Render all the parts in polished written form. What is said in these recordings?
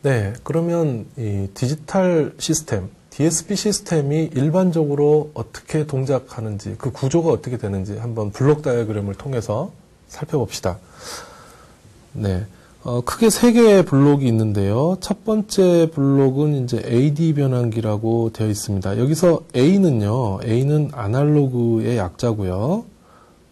네, 그러면 이 디지털 시스템, DSP 시스템이 일반적으로 어떻게 동작하는지, 그 구조가 어떻게 되는지 한번 블록 다이어그램을 통해서 살펴봅시다. 네, 크게 세 개의 블록이 있는데요. 첫 번째 블록은 이제 AD 변환기라고 되어 있습니다. 여기서 A는 아날로그의 약자고요.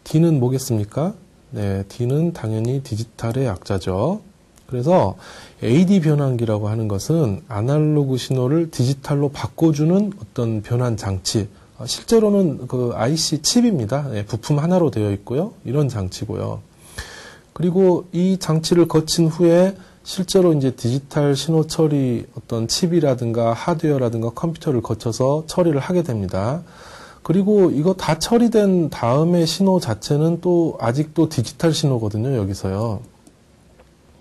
D는 뭐겠습니까? 네, D는 당연히 디지털의 약자죠. 그래서 AD 변환기라고 하는 것은 아날로그 신호를 디지털로 바꿔주는 어떤 변환 장치. 실제로는 그 IC 칩입니다. 네, 부품 하나로 되어 있고요. 이런 장치고요. 그리고 이 장치를 거친 후에 실제로 이제 디지털 신호 처리 어떤 칩이라든가 하드웨어라든가 컴퓨터를 거쳐서 처리를 하게 됩니다. 그리고 이거 다 처리된 다음에 신호 자체는 또 아직도 디지털 신호거든요, 여기서요.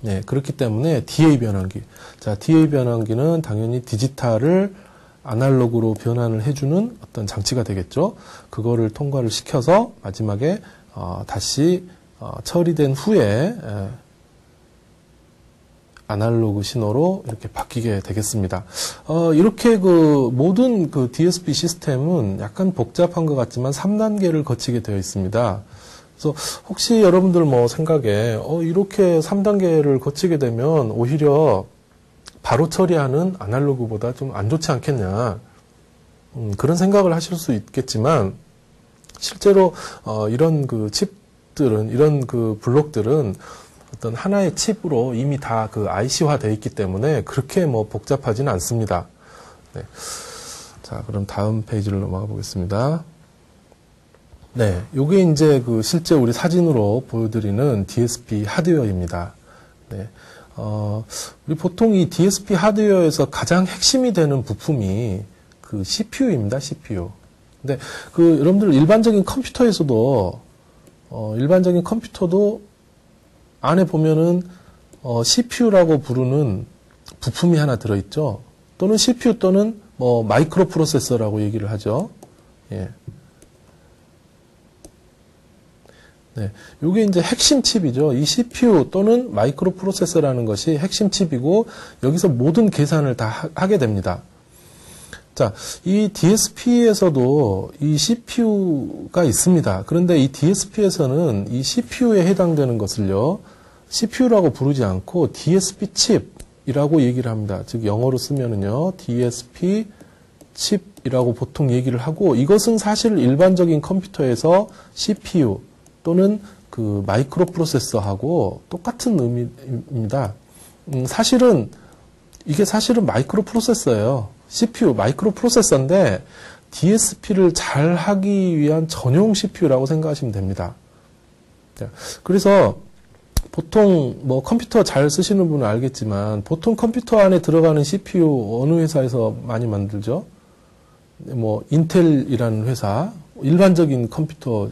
네, 그렇기 때문에 DA 변환기. 자, DA 변환기는 당연히 디지털을 아날로그로 변환을 해주는 어떤 장치가 되겠죠. 그거를 통과를 시켜서 마지막에 다시 처리된 후에 아날로그 신호로 이렇게 바뀌게 되겠습니다. 이렇게 그 모든 그 DSP 시스템은 약간 복잡한 것 같지만 3단계를 거치게 되어 있습니다. 그래서 혹시 여러분들 뭐 생각에 이렇게 3단계를 거치게 되면 오히려 바로 처리하는 아날로그보다 좀 안 좋지 않겠냐, 그런 생각을 하실 수 있겠지만 실제로 이런 그 칩들은, 이런 그 블록들은 어떤 하나의 칩으로 이미 다 그 IC화 되어 있기 때문에 그렇게 뭐 복잡하지는 않습니다. 네. 자, 그럼 다음 페이지를 넘어가 보겠습니다. 네, 요게 이제 그 실제 우리 사진으로 보여드리는 DSP 하드웨어입니다. 네, 우리 보통 이 DSP 하드웨어에서 가장 핵심이 되는 부품이 그 CPU입니다, CPU. 근데 그 여러분들 일반적인 컴퓨터에서도, 일반적인 컴퓨터도 안에 보면은, CPU라고 부르는 부품이 하나 들어있죠. 또는 CPU 또는 뭐 마이크로 프로세서라고 얘기를 하죠. 예. 네, 이게 이제 핵심 칩이죠. 이 CPU 또는 마이크로 프로세서라는 것이 핵심 칩이고 여기서 모든 계산을 다 하게 됩니다. 자, 이 DSP에서도 이 CPU가 있습니다. 그런데 이 DSP에서는 이 CPU에 해당되는 것을요, CPU라고 부르지 않고 DSP 칩이라고 얘기를 합니다. 즉 영어로 쓰면은요, DSP 칩이라고 보통 얘기를 하고, 이것은 사실 일반적인 컴퓨터에서 CPU 또는 그 마이크로 프로세서하고 똑같은 의미입니다. 사실은 이게 사실은 마이크로 프로세서예요. CPU 마이크로 프로세서인데 DSP를 잘 하기 위한 전용 CPU라고 생각하시면 됩니다. 그래서 보통 뭐 컴퓨터 잘 쓰시는 분은 알겠지만 보통 컴퓨터 안에 들어가는 CPU 어느 회사에서 많이 만들죠? 뭐 인텔이라는 회사, 일반적인 컴퓨터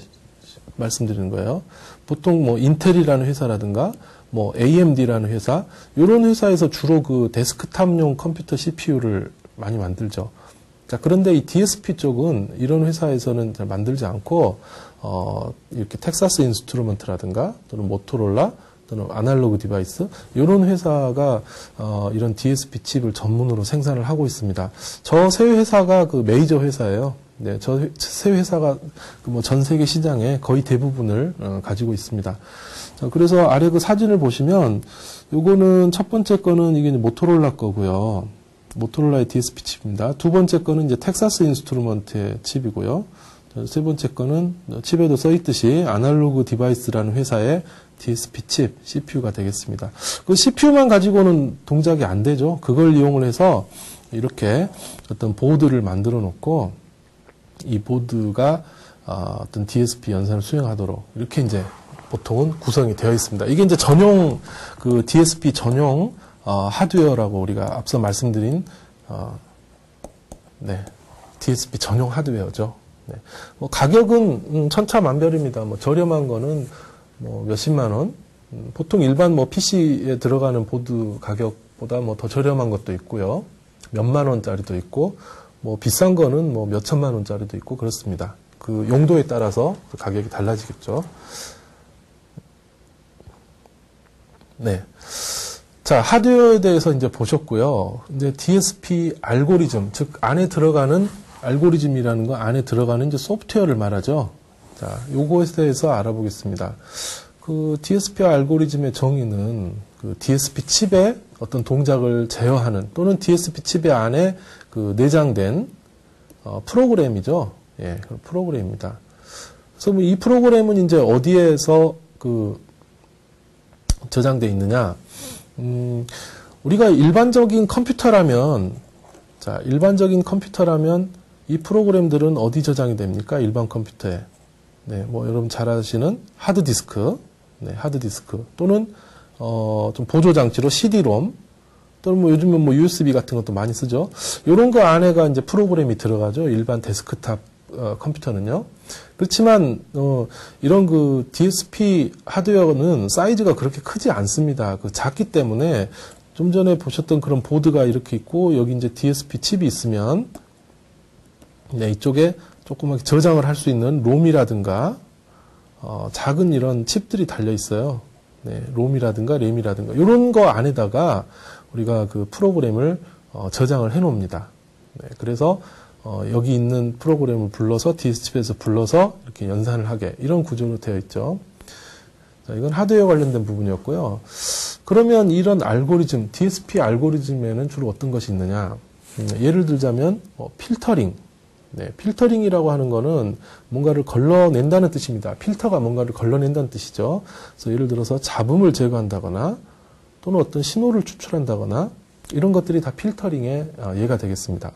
말씀드리는 거예요. 보통 뭐 인텔이라는 회사라든가 뭐 AMD라는 회사, 이런 회사에서 주로 그 데스크탑용 컴퓨터 CPU를 많이 만들죠. 자, 그런데 이 DSP 쪽은 이런 회사에서는 잘 만들지 않고 이렇게 텍사스 인스트루먼트라든가 또는 모토로라 또는 아날로그 디바이스, 이런 회사가 이런 DSP 칩을 전문으로 생산을 하고 있습니다. 저 세 회사가 그 메이저 회사예요. 네, 저 세 회사가 뭐 전 세계 시장의 거의 대부분을 가지고 있습니다. 자, 그래서 아래 그 사진을 보시면 요거는 첫 번째 거는 이게 모토로라 거고요. 모토로라의 DSP 칩입니다. 두 번째 거는 이제 텍사스 인스트루먼트의 칩이고요. 세 번째 거는 칩에도 써 있듯이 아날로그 디바이스라는 회사의 DSP 칩, CPU가 되겠습니다. 그 CPU만 가지고는 동작이 안 되죠. 그걸 이용을 해서 이렇게 어떤 보드를 만들어 놓고 이 보드가 어떤 DSP 연산을 수행하도록 이렇게 이제 보통은 구성이 되어 있습니다. 이게 이제 전용 그 DSP 전용 하드웨어라고 우리가 앞서 말씀드린 네, DSP 전용 하드웨어죠. 네. 뭐 가격은 천차만별입니다. 뭐 저렴한 거는 뭐 몇십만 원, 보통 일반 뭐 PC에 들어가는 보드 가격보다 뭐 더 저렴한 것도 있고요. 몇만 원짜리도 있고, 뭐 비싼 거는 뭐 몇천만 원짜리도 있고 그렇습니다. 그 용도에 따라서 그 가격이 달라지겠죠. 네. 자, 하드웨어에 대해서 이제 보셨고요. 이제 DSP 알고리즘, 즉 안에 들어가는 알고리즘이라는 거 안에 들어가는 이제 소프트웨어를 말하죠. 자, 요거에 대해서 알아보겠습니다. 그 DSP 알고리즘의 정의는 그 DSP 칩의 어떤 동작을 제어하는 또는 DSP 칩의 안에 그 내장된 프로그램이죠. 예, 프로그램입니다. 그래서 뭐 이 프로그램은 이제 어디에서 그 저장되어 있느냐? 우리가 일반적인 컴퓨터라면, 자, 일반적인 컴퓨터라면 이 프로그램들은 어디 저장이 됩니까? 일반 컴퓨터에. 네, 뭐 여러분 잘 아시는 하드디스크, 네, 하드디스크 또는 좀 보조 장치로 CD-롬 또는 뭐 요즘은 뭐 USB 같은 것도 많이 쓰죠. 이런 거 안에가 이제 프로그램이 들어가죠. 일반 데스크탑 컴퓨터는요. 그렇지만 이런 그 DSP 하드웨어는 사이즈가 그렇게 크지 않습니다. 그 작기 때문에 좀 전에 보셨던 그런 보드가 이렇게 있고 여기 이제 DSP 칩이 있으면 네, 이쪽에 조그맣게 저장을 할 수 있는 롬이라든가 작은 이런 칩들이 달려 있어요. 네, 롬이라든가 램이라든가 이런 거 안에다가 우리가 그 프로그램을 저장을 해 놓습니다. 네, 그래서 여기 있는 프로그램을 불러서 DS칩에서 불러서 이렇게 연산을 하게 이런 구조로 되어 있죠. 자, 이건 하드웨어 관련된 부분이었고요. 그러면 이런 알고리즘, DSP 알고리즘에는 주로 어떤 것이 있느냐? 예를 들자면 필터링. 네, 필터링이라고 하는 거는 뭔가를 걸러낸다는 뜻입니다. 필터가 뭔가를 걸러낸다는 뜻이죠. 그래서 예를 들어서 잡음을 제거한다거나 또는 어떤 신호를 추출한다거나 이런 것들이 다 필터링의 예가 되겠습니다.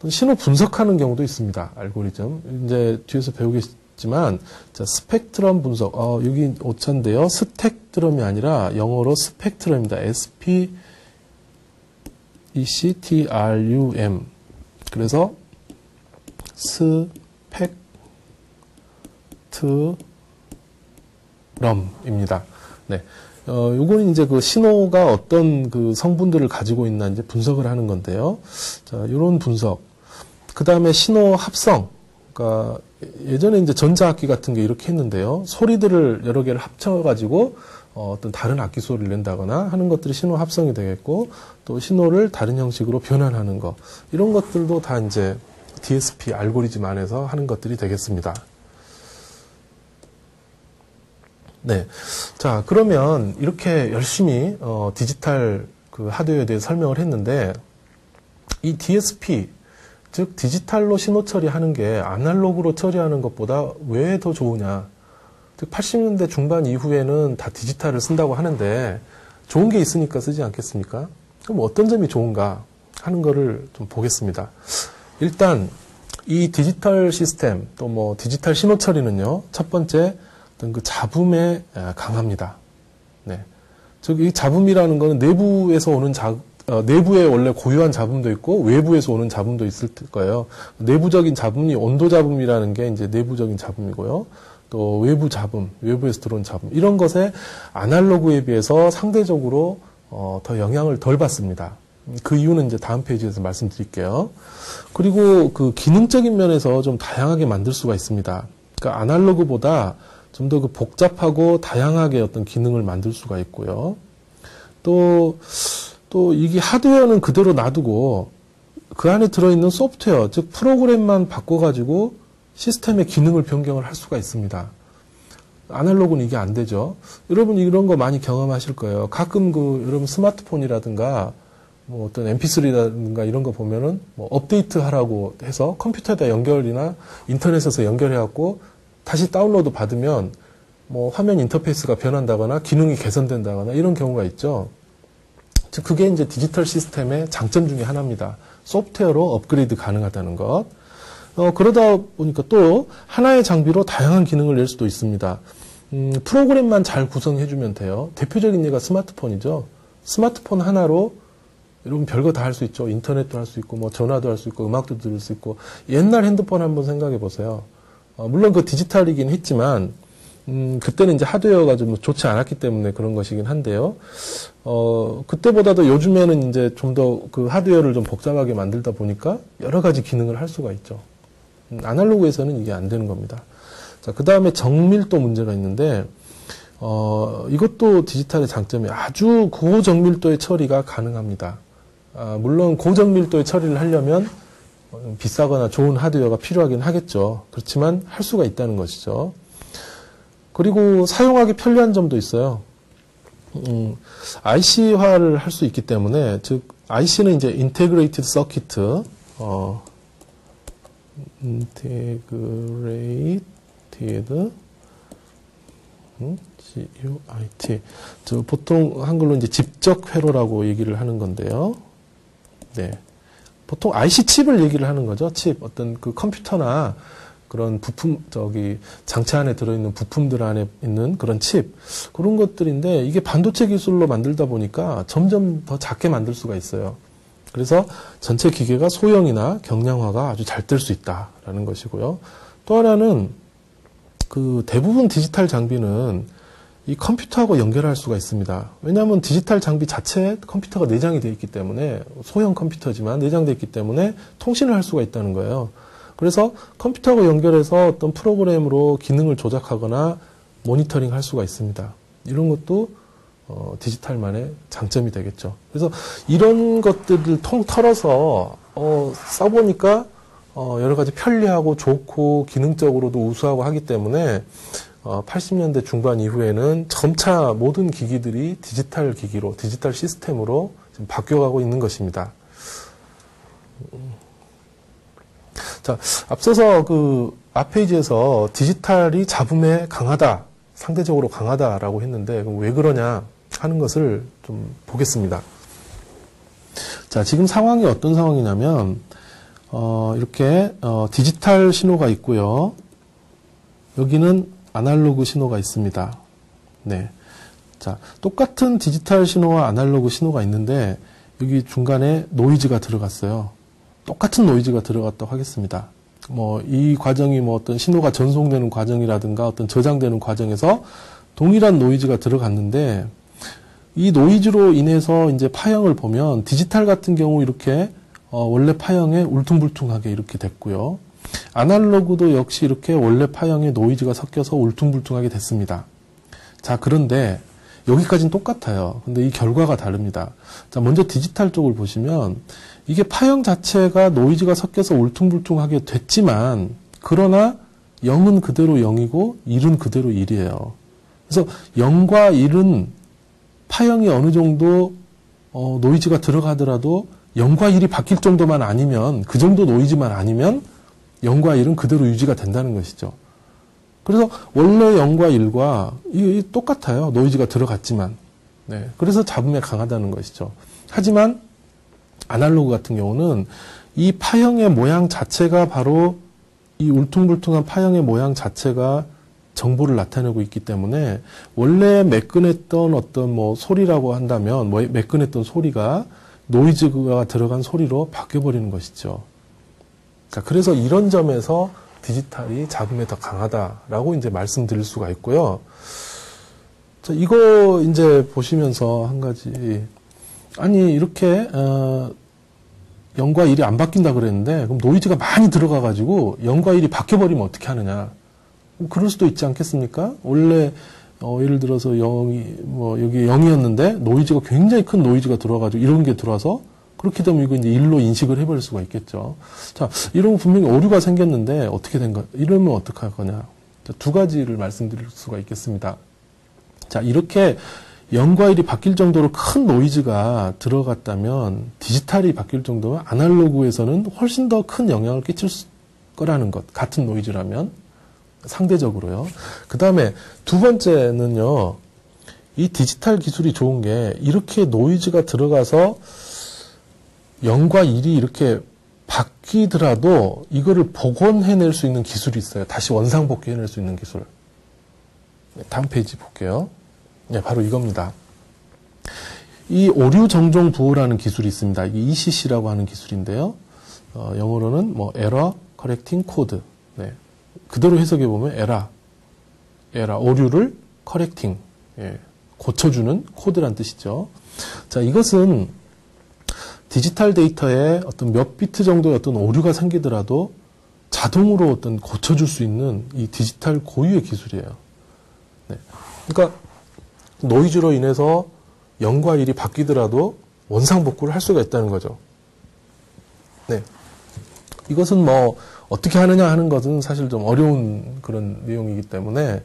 신호 분석하는 경우도 있습니다. 알고리즘. 이제 뒤에서 배우겠지만, 자, 스펙트럼 분석. 여기 오차인데요. 스택트럼이 아니라 영어로 스펙트럼입니다. SPECTRUM. 그래서 스펙트럼입니다. 네. 요거는 이제 그 신호가 어떤 그 성분들을 가지고 있나 이제 분석을 하는 건데요. 자, 요런 분석. 그 다음에 신호 합성. 그러니까 예전에 이제 전자악기 같은 게 이렇게 했는데요. 소리들을 여러 개를 합쳐가지고 어떤 다른 악기 소리를 낸다거나 하는 것들이 신호 합성이 되겠고 또 신호를 다른 형식으로 변환하는 거. 이런 것들도 다 이제 DSP 알고리즘 안에서 하는 것들이 되겠습니다. 네. 자, 그러면 이렇게 열심히 디지털 그 하드웨어에 대해 설명을 했는데 이 DSP 즉 디지털로 신호 처리하는 게 아날로그로 처리하는 것보다 왜 더 좋으냐? 즉 80년대 중반 이후에는 다 디지털을 쓴다고 하는데 좋은 게 있으니까 쓰지 않겠습니까? 그럼 어떤 점이 좋은가 하는 거를 좀 보겠습니다. 일단 이 디지털 시스템 또 뭐 디지털 신호 처리는요. 첫 번째 어떤 그 잡음에 강합니다. 네. 즉 이 잡음이라는 거는 내부에서 오는 내부에 원래 고유한 잡음도 있고 외부에서 오는 잡음도 있을 거예요. 내부적인 잡음이 온도 잡음이라는 게 이제 내부적인 잡음이고요. 또 외부 잡음, 외부에서 들어온 잡음 이런 것에 아날로그에 비해서 상대적으로 더 영향을 덜 받습니다. 그 이유는 이제 다음 페이지에서 말씀드릴게요. 그리고 그 기능적인 면에서 좀 다양하게 만들 수가 있습니다. 그러니까 아날로그보다 좀 더 그 복잡하고 다양하게 어떤 기능을 만들 수가 있고요. 또 이게 하드웨어는 그대로 놔두고 그 안에 들어있는 소프트웨어, 즉 프로그램만 바꿔가지고 시스템의 기능을 변경을 할 수가 있습니다. 아날로그는 이게 안 되죠. 여러분 이런 거 많이 경험하실 거예요. 가끔 그 여러분 스마트폰이라든가 뭐 어떤 MP3라든가 이런 거 보면은 뭐 업데이트 하라고 해서 컴퓨터에다 연결이나 인터넷에서 연결해갖고 다시 다운로드 받으면 뭐 화면 인터페이스가 변한다거나 기능이 개선된다거나 이런 경우가 있죠. 즉 그게 이제 디지털 시스템의 장점 중에 하나입니다. 소프트웨어로 업그레이드 가능하다는 것. 그러다 보니까 또 하나의 장비로 다양한 기능을 낼 수도 있습니다. 프로그램만 잘 구성해주면 돼요. 대표적인 예가 스마트폰이죠. 스마트폰 하나로 여러분 별거 다 할 수 있죠. 인터넷도 할 수 있고 뭐 전화도 할 수 있고 음악도 들을 수 있고 옛날 핸드폰 한번 생각해 보세요. 물론 그 디지털이긴 했지만 그때는 이제 하드웨어가 좀 좋지 않았기 때문에 그런 것이긴 한데요. 그때보다도 요즘에는 이제 좀 더 그 하드웨어를 좀 복잡하게 만들다 보니까 여러 가지 기능을 할 수가 있죠. 아날로그에서는 이게 안 되는 겁니다. 자, 그 다음에 정밀도 문제가 있는데, 이것도 디지털의 장점이 아주 고정밀도의 처리가 가능합니다. 물론 고정밀도의 처리를 하려면 비싸거나 좋은 하드웨어가 필요하긴 하겠죠. 그렇지만 할 수가 있다는 것이죠. 그리고 사용하기 편리한 점도 있어요. IC화를 할 수 있기 때문에, 즉 IC는 이제 Integrated Circuit, Integrated GUIT. 보통 한글로 이제 집적 회로라고 얘기를 하는 건데요. 네. 보통 IC 칩을 얘기를 하는 거죠. 칩. 어떤 그 컴퓨터나 그런 부품, 장치 안에 들어있는 부품들 안에 있는 그런 칩. 그런 것들인데, 이게 반도체 기술로 만들다 보니까 점점 더 작게 만들 수가 있어요. 그래서 전체 기계가 소형이나 경량화가 아주 잘 될 수 있다라는 것이고요. 또 하나는 그 대부분 디지털 장비는 이 컴퓨터하고 연결할 수가 있습니다. 왜냐하면 디지털 장비 자체에 컴퓨터가 내장이 되어 있기 때문에, 소형 컴퓨터지만 내장되어 있기 때문에 통신을 할 수가 있다는 거예요. 그래서 컴퓨터하고 연결해서 어떤 프로그램으로 기능을 조작하거나 모니터링 할 수가 있습니다. 이런 것도 디지털만의 장점이 되겠죠. 그래서 이런 것들을 통틀어서 써보니까 여러 가지 편리하고 좋고 기능적으로도 우수하고 하기 때문에 80년대 중반 이후에는 점차 모든 기기들이 디지털 기기로, 디지털 시스템으로 지금 바뀌어가고 있는 것입니다. 자, 앞서서 그 앞 페이지에서 디지털이 잡음에 강하다, 상대적으로 강하다라고 했는데, 그럼 왜 그러냐 하는 것을 좀 보겠습니다. 자, 지금 상황이 어떤 상황이냐면, 이렇게 디지털 신호가 있고요. 여기는 아날로그 신호가 있습니다. 네. 자, 똑같은 디지털 신호와 아날로그 신호가 있는데, 여기 중간에 노이즈가 들어갔어요. 똑같은 노이즈가 들어갔다고 하겠습니다. 이 과정이 어떤 신호가 전송되는 과정이라든가 어떤 저장되는 과정에서 동일한 노이즈가 들어갔는데, 이 노이즈로 인해서 이제 파형을 보면 디지털 같은 경우 이렇게 원래 파형에 울퉁불퉁하게 이렇게 됐고요. 아날로그도 역시 이렇게 원래 파형에 노이즈가 섞여서 울퉁불퉁하게 됐습니다. 자, 그런데 여기까지는 똑같아요. 근데 이 결과가 다릅니다. 자, 먼저 디지털 쪽을 보시면 이게 파형 자체가 노이즈가 섞여서 울퉁불퉁하게 됐지만, 그러나 0은 그대로 0이고 1은 그대로 1이에요. 그래서 0과 1은 파형이 어느 정도 노이즈가 들어가더라도 0과 1이 바뀔 정도만 아니면, 그 정도 노이즈만 아니면 0과 1은 그대로 유지가 된다는 것이죠. 그래서 원래 0과 1과 이 똑같아요. 노이즈가 들어갔지만. 네. 그래서 잡음에 강하다는 것이죠. 하지만 아날로그 같은 경우는 이 파형의 모양 자체가 바로, 이 울퉁불퉁한 파형의 모양 자체가 정보를 나타내고 있기 때문에, 원래 매끈했던 어떤 소리라고 한다면, 매끈했던 소리가 노이즈가 들어간 소리로 바뀌어버리는 것이죠. 자, 그래서 이런 점에서 디지털이 잡음에 더 강하다라고 이제 말씀드릴 수가 있고요. 자, 이거 이제 보시면서 한 가지, 아니, 이렇게, 0과 1이 안 바뀐다 그랬는데, 그럼 노이즈가 많이 들어가가지고 0과 1이 바뀌어버리면 어떻게 하느냐. 그럴 수도 있지 않겠습니까? 원래, 예를 들어서 0이, 여기 0이었는데, 노이즈가 굉장히 큰 노이즈가 들어와가지고, 이런 게 들어와서, 그렇게 되면 이거 이제 1로 인식을 해버릴 수가 있겠죠. 자, 이러면 분명히 오류가 생겼는데, 어떻게 된가, 이러면 어떡할 거냐. 자, 두 가지를 말씀드릴 수가 있겠습니다. 자, 이렇게 0과 1이 바뀔 정도로 큰 노이즈가 들어갔다면, 디지털이 바뀔 정도면 아날로그에서는 훨씬 더 큰 영향을 끼칠 거라는 것. 같은 노이즈라면. 상대적으로요. 그 다음에 두 번째는요, 이 디지털 기술이 좋은 게, 이렇게 노이즈가 들어가서 0과 1이 이렇게 바뀌더라도 이거를 복원해낼 수 있는 기술이 있어요. 다시 원상복귀해낼 수 있는 기술. 다음 페이지 볼게요. 네, 바로 이겁니다. 이 오류 정종 부호라는 기술이 있습니다. 이게 ECC라고 하는 기술인데요. 영어로는 Error Correcting Code. 네. 그대로 해석해 보면 오류를 correcting, 고쳐주는 코드란 뜻이죠. 자, 이것은 디지털 데이터에 어떤 몇 비트 정도의 어떤 오류가 생기더라도 자동으로 어떤 고쳐줄 수 있는 이 디지털 고유의 기술이에요. 네. 그러니까 노이즈로 인해서 0과 1이 바뀌더라도 원상복구를 할 수가 있다는 거죠. 네. 이것은 뭐 어떻게 하느냐 하는 것은 사실 좀 어려운 그런 내용이기 때문에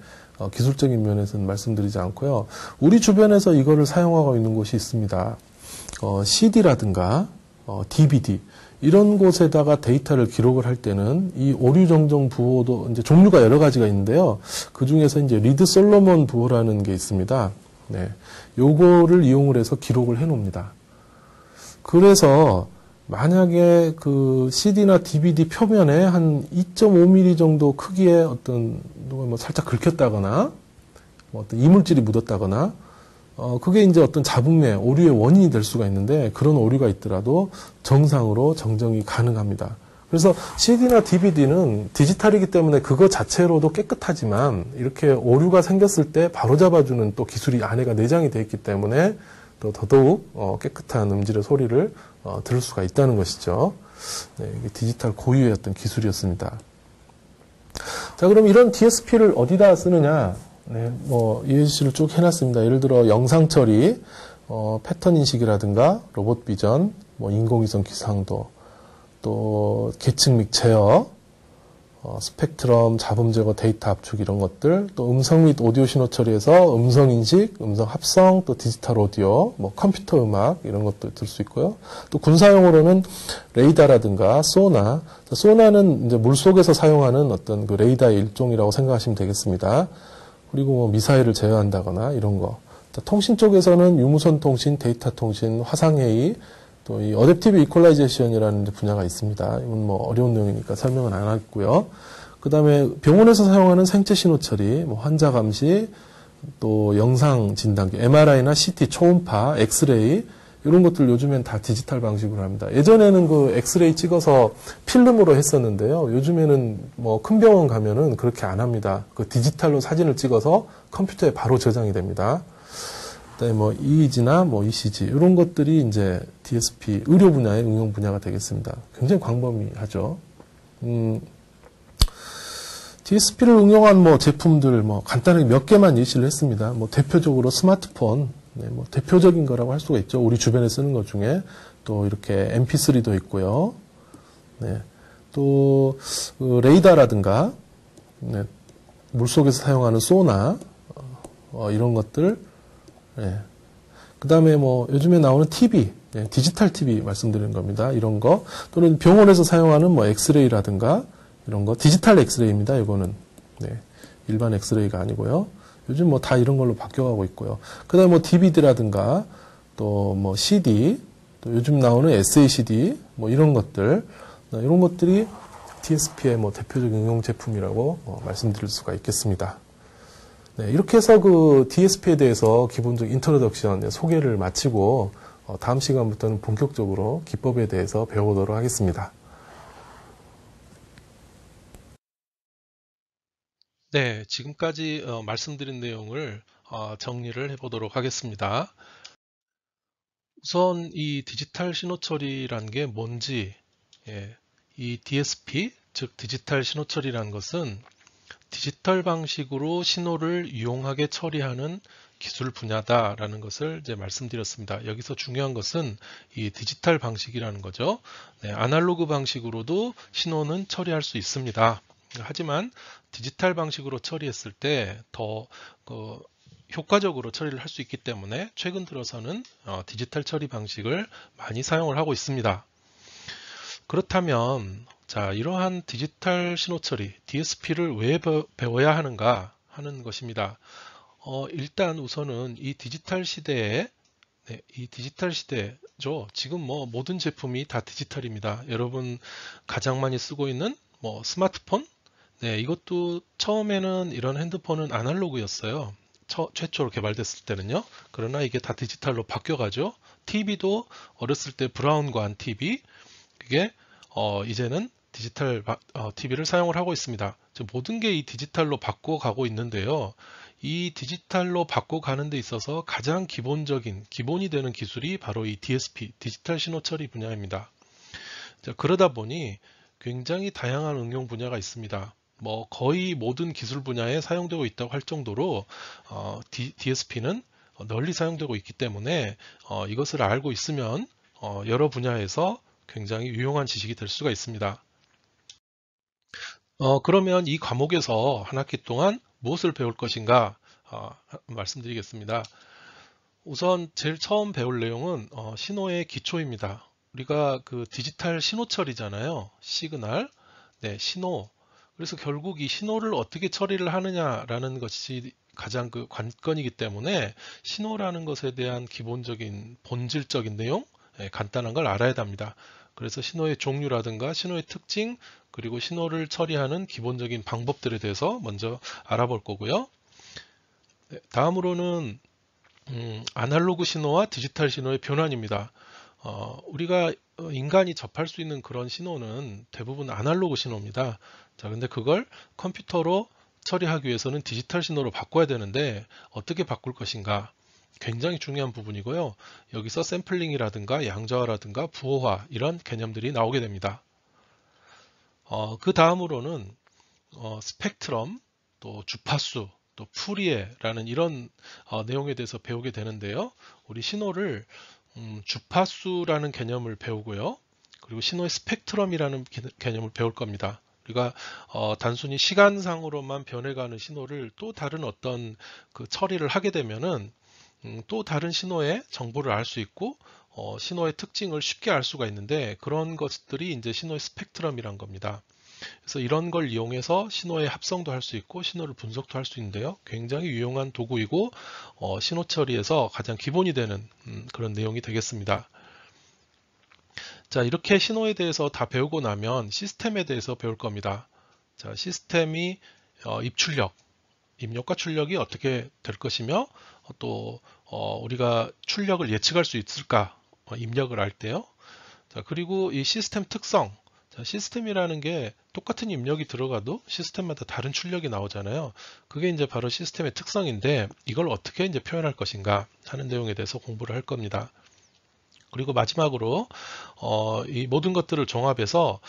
기술적인 면에서는 말씀드리지 않고요. 우리 주변에서 이거를 사용하고 있는 곳이 있습니다. CD라든가 DVD 이런 곳에다가 데이터를 기록을 할 때는 이 오류 정정 부호도 이제 종류가 여러 가지가 있는데요. 그 중에서 이제 리드 솔로몬 부호라는 게 있습니다. 네. 요거를 이용을 해서 기록을 해 놓습니다. 그래서 만약에 그 CD나 DVD 표면에 한 2.5mm 정도 크기의 어떤 뭐 살짝 긁혔다거나 뭐 어떤 이물질이 묻었다거나 그게 이제 어떤 잡음의 오류의 원인이 될 수가 있는데 그런 오류가 있더라도 정상으로 정정이 가능합니다. 그래서 CD나 DVD는 디지털이기 때문에 그거 자체로도 깨끗하지만 이렇게 오류가 생겼을 때 바로잡아주는 또 기술이 안에가 내장이 되어 있기 때문에 또 더더욱 깨끗한 음질의 소리를 들을 수가 있다는 것이죠. 네, 이게 디지털 고유의 어떤 기술이었습니다. 자, 그럼 이런 DSP를 어디다 쓰느냐? 네, 뭐 예시를 쭉 해놨습니다. 예를 들어 영상 처리, 패턴 인식이라든가 로봇 비전, 뭐 인공위성 기상도, 또 계층 및 제어, 스펙트럼, 잡음 제거, 데이터 압축 이런 것들, 또 음성 및 오디오 신호 처리에서 음성 인식, 음성 합성, 또 디지털 오디오, 뭐 컴퓨터 음악 이런 것도 들 수 있고요. 또 군사용으로는 레이더라든가 소나, 소나는 이제 물 속에서 사용하는 어떤 그 레이더의 일종이라고 생각하시면 되겠습니다. 그리고 뭐 미사일을 제어한다거나 이런 거. 통신 쪽에서는 유무선 통신, 데이터 통신, 화상회의, 또 이 어댑티브 이퀄라이제이션이라는 분야가 있습니다. 이건 뭐 어려운 내용이니까 설명은 안 하고요. 그 다음에 병원에서 사용하는 생체 신호 처리, 뭐 환자 감시, 또 영상 진단기, MRI나 CT, 초음파, 엑스레이 이런 것들 요즘엔 다 디지털 방식으로 합니다. 예전에는 그 엑스레이 찍어서 필름으로 했었는데요. 요즘에는 뭐 큰 병원 가면은 그렇게 안 합니다. 그 디지털로 사진을 찍어서 컴퓨터에 바로 저장이 됩니다. 그다음에 뭐 EEG나 뭐 ECG 이런 것들이 이제 DSP 의료 분야의 응용 분야가 되겠습니다. 굉장히 광범위하죠. DSP를 응용한 뭐 제품들 뭐 간단하게 몇 개만 예시를 했습니다. 뭐 대표적으로 스마트폰, 네, 뭐 대표적인 거라고 할 수가 있죠. 우리 주변에 쓰는 것 중에 또 이렇게 MP3도 있고요. 네, 또 그 레이더라든가 네, 물속에서 사용하는 소나 이런 것들. 네. 그 다음에 뭐 요즘에 나오는 TV, 네, 디지털 TV 말씀드리는 겁니다. 이런 거 또는 병원에서 사용하는 뭐 엑스레이라든가 이런 거 디지털 엑스레이입니다. 이거는 네, 일반 엑스레이가 아니고요. 요즘 뭐 다 이런 걸로 바뀌어가고 있고요. 그 다음에 뭐 DVD라든가 또 뭐 CD, 또 요즘 나오는 SACD 뭐 이런 것들 이런 것들이 DSP의 뭐 대표적인 응용 제품이라고 말씀드릴 수가 있겠습니다. 네, 이렇게 해서 그 DSP에 대해서 기본적 인트로덕션 소개를 마치고 다음 시간부터는 본격적으로 기법에 대해서 배워보도록 하겠습니다. 네, 지금까지 말씀드린 내용을 정리를 해보도록 하겠습니다. 우선 이 디지털 신호 처리란 게 뭔지, 이 DSP, 즉 디지털 신호 처리라는 것은 디지털 방식으로 신호를 유용하게 처리하는 기술 분야다라는 것을 이제 말씀드렸습니다. 여기서 중요한 것은 이 디지털 방식이라는 거죠. 네, 아날로그 방식으로도 신호는 처리할 수 있습니다. 하지만 디지털 방식으로 처리했을 때 더 효과적으로 처리를 할 수 있기 때문에 최근 들어서는 디지털 처리 방식을 많이 사용을 하고 있습니다. 그렇다면 자, 이러한 디지털 신호 처리, DSP를 왜 배워야 하는가 하는 것입니다. 일단 우선은 이 디지털 시대에 이 디지털 시대죠. 지금 뭐 모든 제품이 다 디지털입니다. 여러분 가장 많이 쓰고 있는 뭐 스마트폰, 네, 이것도 처음에는 이런 핸드폰은 아날로그였어요. 최초로 개발됐을 때는요. 그러나 이게 다 디지털로 바뀌어가죠. TV도 어렸을 때 브라운 관 TV, 그게 이제는 디지털 TV를 사용을 하고 있습니다. 모든 게 이 디지털로 바꿔가고 있는데요. 이 디지털로 바꿔가는 데 있어서 가장 기본이 되는 기술이 바로 이 DSP, 디지털 신호 처리 분야입니다. 자, 그러다 보니 굉장히 다양한 응용 분야가 있습니다. 뭐 거의 모든 기술 분야에 사용되고 있다고 할 정도로 DSP는 널리 사용되고 있기 때문에 이것을 알고 있으면 여러 분야에서 굉장히 유용한 지식이 될 수가 있습니다. 그러면 이 과목에서 한 학기 동안 무엇을 배울 것인가 말씀드리겠습니다. 우선 제일 처음 배울 내용은 신호의 기초입니다. 우리가 그 디지털 신호 처리잖아요. 시그널, 네, 신호. 그래서 결국 이 신호를 어떻게 처리를 하느냐라는 것이 가장 그 관건이기 때문에 신호라는 것에 대한 기본적인 본질적인 내용, 간단한 걸 알아야 합니다. 그래서 신호의 종류라든가 신호의 특징, 그리고 신호를 처리하는 기본적인 방법들에 대해서 먼저 알아볼 거고요. 네, 다음으로는 아날로그 신호와 디지털 신호의 변환입니다. 우리가 인간이 접할 수 있는 그런 신호는 대부분 아날로그 신호입니다. 자, 근데 그걸 컴퓨터로 처리하기 위해서는 디지털 신호로 바꿔야 되는데 어떻게 바꿀 것인가? 굉장히 중요한 부분이고요. 여기서 샘플링이라든가 양자화라든가 부호화 이런 개념들이 나오게 됩니다. 그 다음으로는 스펙트럼, 또 주파수, 또 푸리에라는 이런 내용에 대해서 배우게 되는데요. 우리 신호를 주파수라는 개념을 배우고요. 그리고 신호의 스펙트럼이라는 개념을 배울 겁니다. 우리가 단순히 시간상으로만 변해가는 신호를 또 다른 어떤 그 처리를 하게 되면은 또 다른 신호의 정보를 알 수 있고 신호의 특징을 쉽게 알 수가 있는데 그런 것들이 이제 신호의 스펙트럼이란 겁니다. 그래서 이런 걸 이용해서 신호의 합성도 할 수 있고 신호를 분석도 할 수 있는데요. 굉장히 유용한 도구이고 신호 처리에서 가장 기본이 되는 그런 내용이 되겠습니다. 자, 이렇게 신호에 대해서 다 배우고 나면 시스템에 대해서 배울 겁니다. 자, 시스템이 입출력, 입력과 출력이 어떻게 될 것이며 또 우리가 출력을 예측할 수 있을까? 입력을 할 때요. 자, 그리고 이 시스템 특성. 자, 시스템이라는 게 똑같은 입력이 들어가도 시스템마다 다른 출력이 나오잖아요. 그게 이제 바로 시스템의 특성인데 이걸 어떻게 이제 표현할 것인가 하는 내용에 대해서 공부를 할 겁니다. 그리고 마지막으로 이 모든 것들을 종합해서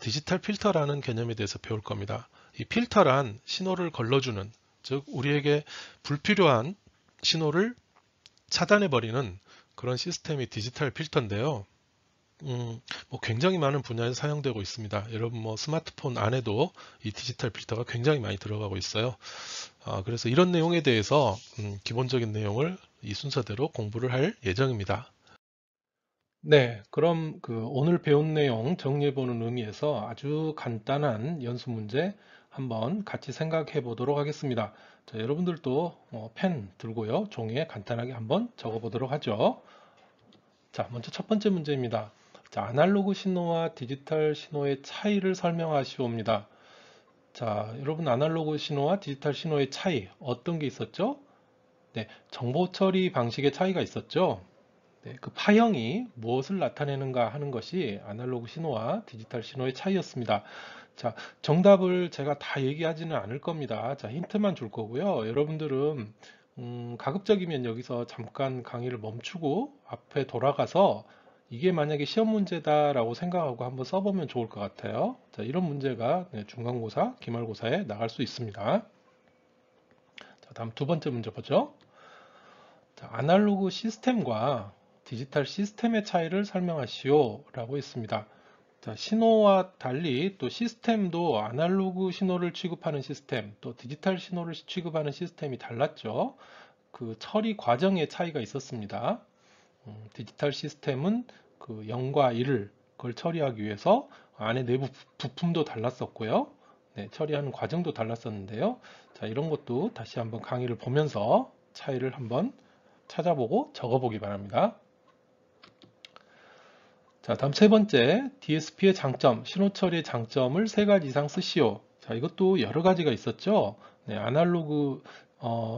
디지털 필터라는 개념에 대해서 배울 겁니다. 이 필터란 신호를 걸러주는, 즉 우리에게 불필요한 신호를 차단해버리는 그런 시스템이 디지털 필터인데요. 뭐 굉장히 많은 분야에서 사용되고 있습니다. 여러분 뭐 스마트폰 안에도 이 디지털 필터가 굉장히 많이 들어가고 있어요. 그래서 이런 내용에 대해서 기본적인 내용을 이 순서대로 공부를 할 예정입니다. 네, 그럼 그 오늘 배운 내용 정리해보는 의미에서 아주 간단한 연습 문제 한번 같이 생각해 보도록 하겠습니다. 자, 여러분들도 펜 들고요. 종이에 간단하게 한번 적어 보도록 하죠. 자, 먼저 첫 번째 문제입니다. 자, 아날로그 신호와 디지털 신호의 차이를 설명하시옵니다. 자, 여러분 아날로그 신호와 디지털 신호의 차이 어떤 게 있었죠? 네, 정보 처리 방식의 차이가 있었죠. 네, 그 파형이 무엇을 나타내는가 하는 것이 아날로그 신호와 디지털 신호의 차이였습니다. 자, 정답을 제가 다 얘기하지는 않을 겁니다. 자, 힌트만 줄 거고요. 여러분들은 가급적이면 여기서 잠깐 강의를 멈추고 앞에 돌아가서 이게 만약에 시험 문제다라고 생각하고 한번 써보면 좋을 것 같아요. 자, 이런 문제가 중간고사, 기말고사에 나갈 수 있습니다. 자, 다음 두 번째 문제 보죠. 자, 아날로그 시스템과 디지털 시스템의 차이를 설명하시오 라고 했습니다. 자, 신호와 달리 또 시스템도 아날로그 신호를 취급하는 시스템, 또 디지털 신호를 취급하는 시스템이 달랐죠. 그 처리 과정의 차이가 있었습니다. 디지털 시스템은 그 0과 1을 그걸 처리하기 위해서 안에 내부 부품도 달랐었고요. 네, 처리하는 과정도 달랐었는데요. 자, 이런 것도 다시 한번 강의를 보면서 차이를 한번 찾아보고 적어보기 바랍니다. 자, 다음 세 번째, DSP의 장점, 신호 처리의 장점을 세 가지 이상 쓰시오. 자, 이것도 여러 가지가 있었죠. 네, 아날로그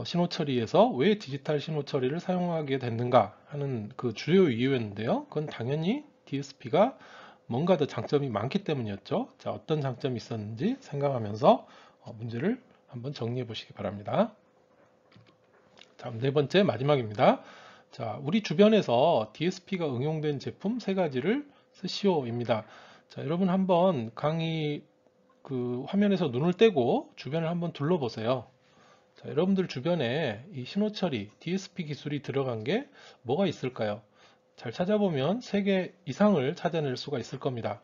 신호 처리에서 왜 디지털 신호 처리를 사용하게 됐는가 하는 그 주요 이유였는데요. 그건 당연히 DSP가 뭔가 더 장점이 많기 때문이었죠. 자, 어떤 장점이 있었는지 생각하면서 문제를 한번 정리해 보시기 바랍니다. 다음 네 번째 마지막입니다. 자, 우리 주변에서 DSP가 응용된 제품 세 가지를 쓰시오입니다. 자, 여러분 한번 강의 그 화면에서 눈을 떼고 주변을 한번 둘러보세요. 자, 여러분들 주변에 이 신호 처리, DSP 기술이 들어간 게 뭐가 있을까요? 잘 찾아보면 3개 이상을 찾아낼 수가 있을 겁니다.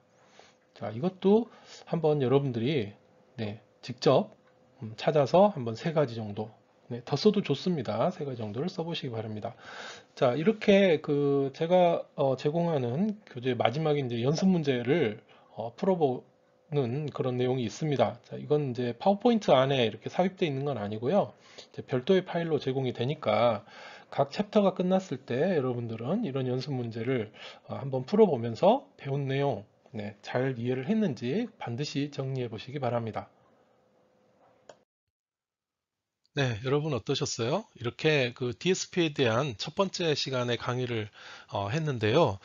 자, 이것도 한번 여러분들이 직접 찾아서 한번 3가지 정도, 더 써도 좋습니다. 3가지 정도를 써보시기 바랍니다. 자, 이렇게 제가 제공하는 교재 마지막에 이제 연습 문제를 풀어보는 그런 내용이 있습니다. 자, 이건 이제 파워포인트 안에 이렇게 삽입되어 있는 건 아니고요. 이제 별도의 파일로 제공이 되니까 각 챕터가 끝났을 때 여러분들은 이런 연습 문제를 한번 풀어보면서 배운 내용 잘 이해를 했는지 반드시 정리해 보시기 바랍니다. 네, 여러분 어떠셨어요? 이렇게 DSP에 대한 첫 번째 시간의 강의를 했는데요.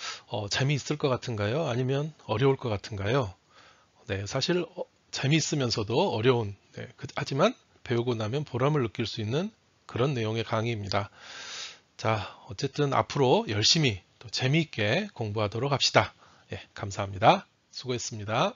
재미있을 것 같은가요? 아니면 어려울 것 같은가요? 네, 사실 재미있으면서도 어려운, 하지만 배우고 나면 보람을 느낄 수 있는 그런 내용의 강의입니다. 자, 어쨌든 앞으로 열심히 또 재미있게 공부하도록 합시다. 예, 감사합니다. 수고했습니다.